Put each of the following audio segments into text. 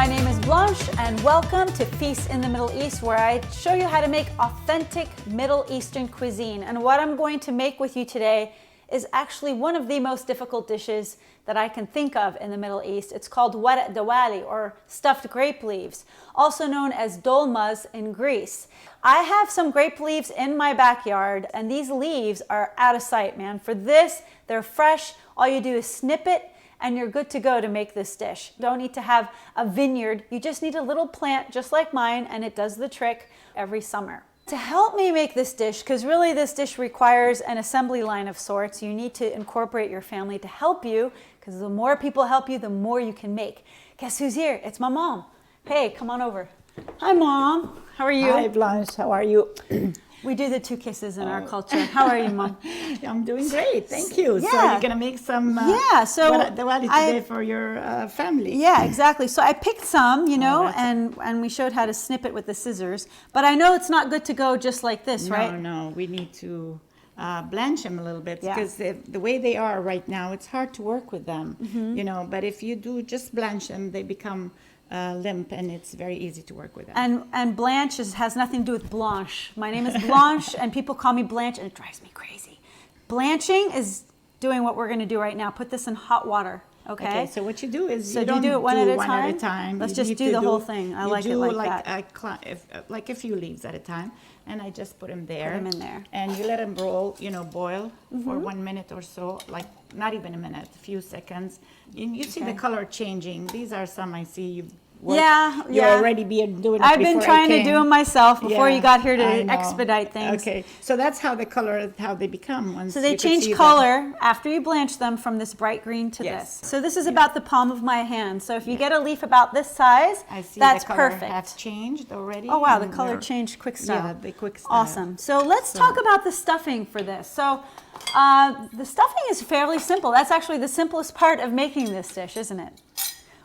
my name is Blanche and welcome to Feast in the Middle East, where I show you how to make authentic Middle Eastern cuisine. And what I'm going to make with you today is actually one of the most difficult dishes that I can think of in the Middle East. It's called warak dawali, or stuffed grape leaves, also known as dolmas in Greece. I have some grape leaves in my backyard, and these leaves are out of sight, man. For this, they're fresh. All you do is snip it, and you're good to go to make this dish. You don't need to have a vineyard. You just need a little plant just like mine, and it does the trick every summer. To help me make this dish, because really this dish requires an assembly line of sorts, you need to incorporate your family to help you, because the more people help you, the more you can make. Guess who's here? It's my mom. Hey, come on over. Hi, Mom. How are you? Hi, Blanche. How are you? We do the two kisses in our culture. How are you, Mom? I'm doing great. Thank you. Yeah. So you're going to make some diwali today for your family. Yeah, exactly. So I picked some, you know, Oh, and we showed how to snip it with the scissors. But I know it's not good to go just like this, right? No. We need to blanch them a little bit, Yeah. because the way they are right now, it's hard to work with them, you know. But if you do just blanch them, they become limp, and it's very easy to work with them. And Blanche has nothing to do with Blanche. My name is Blanche, and people call me Blanche, and it drives me crazy. Blanching is doing what we're going to do right now. Put this in hot water, okay? Okay, so what you do is So you do don't you do it one at a time. time? Let's You just need do to the whole thing. I like it like that. Like a few leaves at a time, and I just put them there. Put 'em in there. And you let them roll, boil for 1 minute or so, like not even a minute, a few seconds. You see the color changing. These are some I see you've worked. You already been doing it I've been before I trying to do came. them myself before you got here to I know. expedite things. Okay, so that's how how they become. Once So they you could change see color after you blanch them from this bright green to Yes. this. So this is about the palm of my hand. So if you get a leaf about this size, I see that's the color perfect. has changed already. Oh wow, the and color they're- changed quick style. Yeah, the quick style. Awesome. So let's talk about the stuffing for this. So the stuffing is fairly simple. That's actually the simplest part of making this dish, isn't it?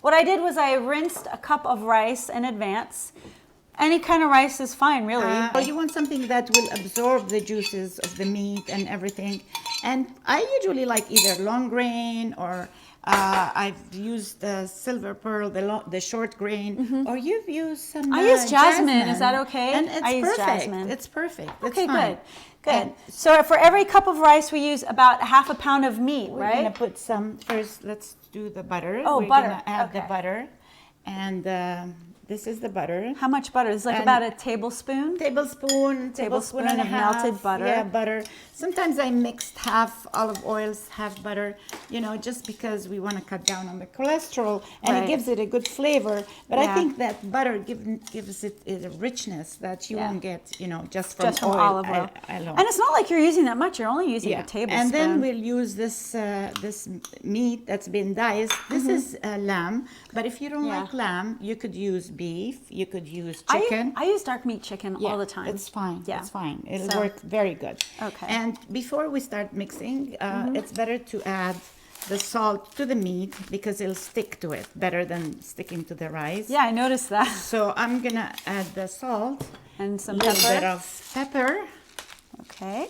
What I did was I rinsed a cup of rice in advance. Any kind of rice is fine, really. Well, you want something that will absorb the juices of the meat and everything. And I usually like either long grain, or I've used the silver pearl, the short grain, or you've used some I use jasmine. Is that okay? And it's I use perfect. jasmine. It's perfect. Okay, it's fine. good. And So for every cup of rice, we use about half a pound of meat, we're right? gonna put some first. Let's do the butter. Oh, we're butter. Gonna add the Okay. butter, and this is the butter. How much butter? It's like And- about a tablespoon. Tablespoon and a of half melted butter. Yeah, butter. Sometimes I mixed half olive oils, half butter, just because we want to cut down on the cholesterol, and Right. it gives it a good flavor. But I Yeah. think that butter gives it a richness that you Yeah. won't get, just from olive oil. alone. And it's not like you're using that much. You're only using a tablespoon. And then we'll use this meat that's been diced. This is lamb, but if you don't Yeah. like lamb, you could use beef, you could use I- chicken. I use dark meat chicken all the time. It's fine. Yeah. It's fine. It'll So- work very good. Okay. And before we start mixing, it's better to add the salt to the meat, because it'll stick to it better than sticking to the rice. Yeah, I noticed that. So I'm gonna add the salt, And some a little pepper. bit of pepper. Okay.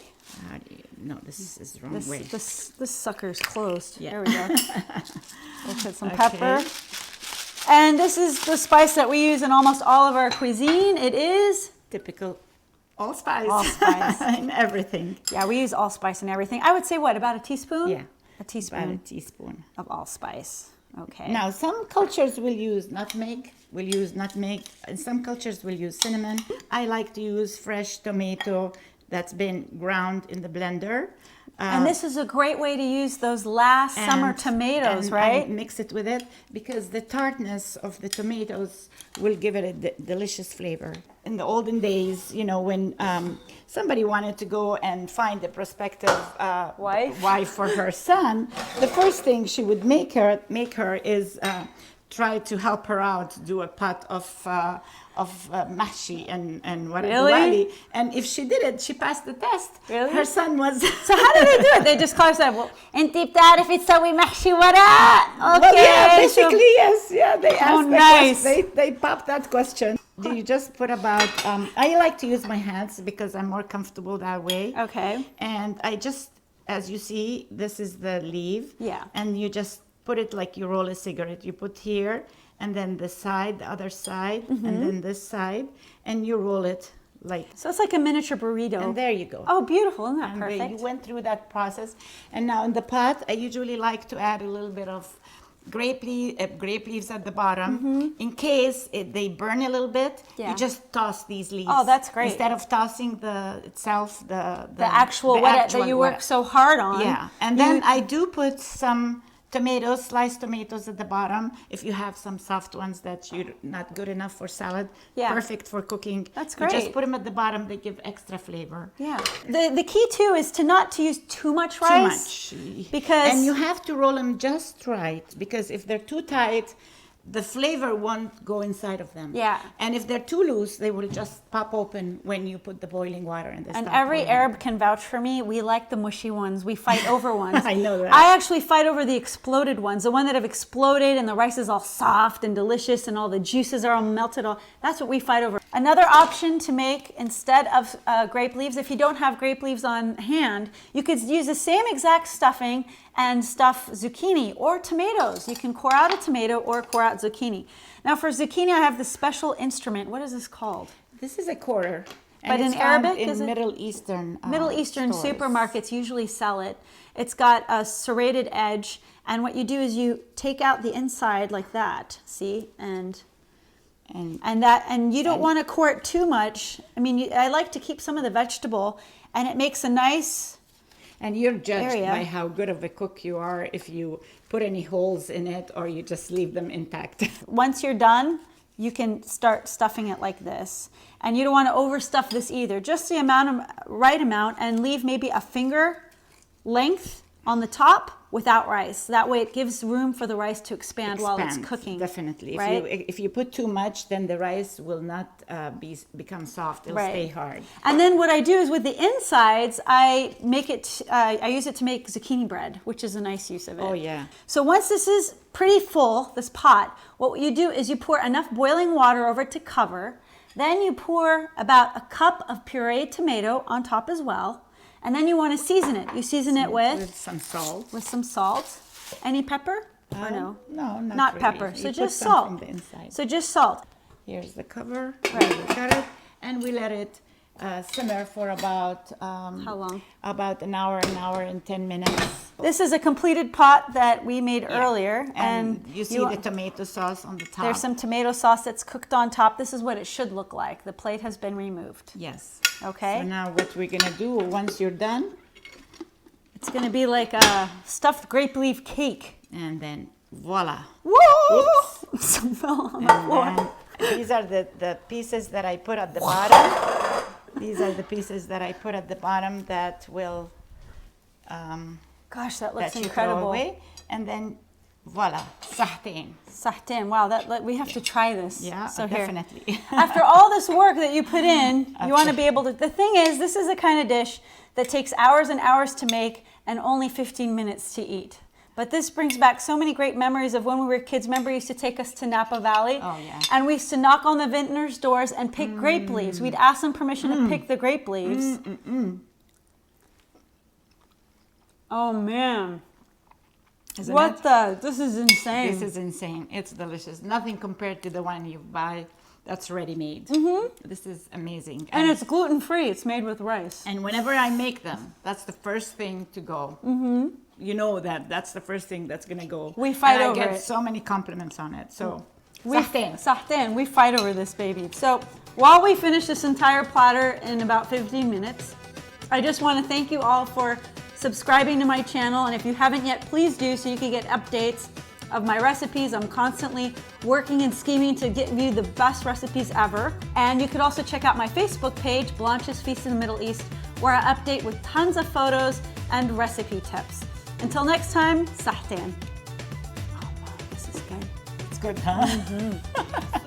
No, this is the wrong way. This sucker's closed. Yeah. There we go. We'll put some Okay. pepper. And this is the spice that we use in almost all of our cuisine. It is, Typical allspice. Allspice. in everything. yeah, we use allspice and everything. I would say what, about a teaspoon? Yeah. A teaspoon About a teaspoon. of allspice. Okay. Now, some cultures will use nutmeg. In some cultures will use cinnamon. I like to use fresh tomato that's been ground in the blender. And this is a great way to use those last summer tomatoes, right? And mix it with it, because the tartness of the tomatoes will give it a delicious flavor. In the olden days, when somebody wanted to go and find a prospective wife for her son, the first thing she would make her is try to help her out, do a pot of mahshi and warak Really? dawali. And if she did it, she passed the test. Really? Her son was. So how do they do it? They just call us, well, انت بتعرف تسوي محشي ورق? Okay. Well, yeah, so- basically, yes. Yeah, they asked the nice. question. They popped that question. Do you just put about, I like to use my hands because I'm more comfortable that way. Okay. And I just, as you see, this is the leaf. Yeah. And you just put it like you roll a cigarette. You put here, and then the side, the other side, and then this side, and you roll it like. So it's like a miniature burrito. And there you go. Oh, beautiful. Isn't that And perfect? you went through that process. And now in the pot, I usually like to add a little bit of grape leaves at the bottom. In case they burn a little bit, Yeah. you just toss these leaves. Oh, that's great. Instead of tossing the actual that you work so hard on. Yeah, and then I do put some tomatoes, sliced tomatoes at the bottom. If you have some soft ones that you're not good enough for salad, Yeah. perfect for cooking. That's You just great. put them at the bottom. They give extra flavor. Yeah. The key too is to use too much rice. Too much. Because And you have to roll them just right, because if they're too tight, the flavor won't go inside of them. Yeah. And if they're too loose, they will just pop open when you put the boiling water in the and every Arab can vouch for me. We like the mushy ones. We fight over ones. I know that. I actually fight over the exploded ones, the one that have exploded and the rice is all soft and delicious and all the juices are all melted. That's what we fight over. Another option to make instead of grape leaves, if you don't have grape leaves on hand, you could use the same exact stuffing and stuff zucchini or tomatoes. You can core out a tomato or core out zucchini. Now for zucchini, I have this special instrument. What is this called? This is a quarter. But and in it's found Arabic, in is it? Middle Eastern Middle Eastern stores. supermarkets usually sell it. It's got a serrated edge, and what you do is you take out the inside like that, see, and you don't want to core it too much. I mean, I like to keep some of the vegetable, and it makes a nice. And you're judged area. by how good of a cook you are if you put any holes in it or you just leave them intact. Once you're done, you can start stuffing it like this. And you don't want to overstuff this either. Just the right amount, and leave maybe a finger length on the top without rice. That way it gives room for the rice to expand while it's cooking. Definitely. Right? If you put too much, then the rice will not become soft. It'll stay hard. And then what I do is with the insides, I use it to make zucchini bread, which is a nice use of it. Oh, yeah. So once this is pretty full, this pot, what you do is you pour enough boiling water over it to cover. Then you pour about a cup of pureed tomato on top as well. And then you want to season it. You season it with some salt. With some salt. Any pepper? Or no? No, Not really. pepper. So You just put some salt. from the inside. So just salt. Here's the cover. Right. We cut it, and we let it simmer for about How long? About an hour and 10 minutes. This is a completed pot that we made earlier. And you see the tomato sauce on the top. There's some tomato sauce that's cooked on top. This is what it should look like. The plate has been removed. Yes. Okay. So now what we're gonna do once you're done, It's gonna be like a stuffed grape leaf cake. and then voila. Whoa! Oops. Some fell on the floor. And then these are the pieces that I put at the bottom. These are the pieces that I put at the bottom that will Gosh, that looks that you throw incredible. away. And then voila, sahteen. Sahtin. Wow, we have to try this. Yeah, So here. definitely. After all this work that you put in, you want to be able to. The thing is, this is a kind of dish that takes hours and hours to make and only 15 minutes to eat. But this brings back so many great memories of when we were kids. Remember, he used to take us to Napa Valley? Oh, yeah. And we used to knock on the vintners' doors and pick grape leaves. We'd ask them permission to pick the grape leaves. Oh, man. Isn't it? This is insane. This is insane. It's delicious. Nothing compared to the one you buy that's ready-made. This is amazing. And it's gluten-free. It's made with rice. And whenever I make them, that's the first thing to go. You know that's the first thing that's gonna go. We fight and over I get it. so many compliments on it. So Sahtin. We fight over this baby. So while we finish this entire platter in about 15 minutes, I just want to thank you all for subscribing to my channel. And if you haven't yet, please do so you can get updates of my recipes. I'm constantly working and scheming to give you the best recipes ever. And you could also check out my Facebook page, Blanche's Feast in the Middle East, where I update with tons of photos and recipe tips. Until next time, Sahtin. Oh, wow, this is good. it's good, huh?